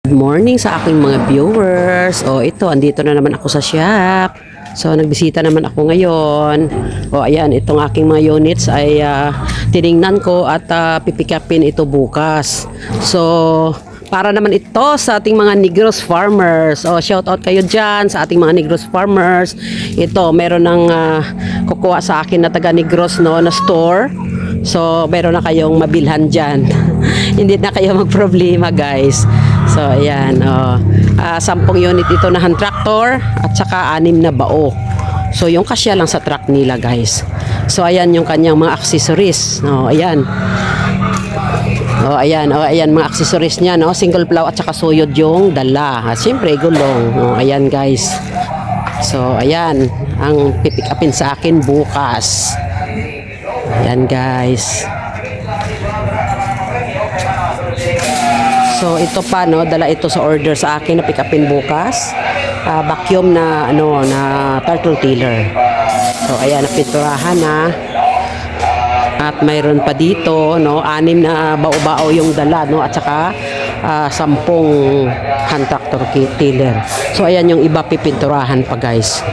Good morning sa aking mga viewers. Ito, andito na naman ako sa shop. So, nagbisita naman ako ngayon. Ayan, itong aking mga units ay tiningnan ko at pipikapin ito bukas. So, para naman ito sa ating mga Negros farmers. Shout out kayo dyan sa ating mga Negros farmers. Ito, meron ng kukuha sa akin na taga Negros, no, na store. So, meron na kayong mabilhan dyan. Hindi na kayo magproblema, guys. So, ayan. 10 unit ito na hand tractor at saka 6 na bao. So, yung kasya lang sa truck nila, guys. So, ayan yung kanyang mga accessories. Ayan. Ayan mga accessories niya, no? Single plow at saka suyod yung dala. At siyempre, gulong. Ayan, guys. So, ayan. Ang pipick upin sa akin bukas. Ayan, guys. So ito pa, no, dala ito sa order sa akin na pick upin bukas. Vacuum na turtle tiller. So ayan, napinturahan na. At mayroon pa dito, no, 6 na bao-bao yung dala, no, at saka 10 hand tractor tiller. So ayan yung iba pipinturahan pa, guys.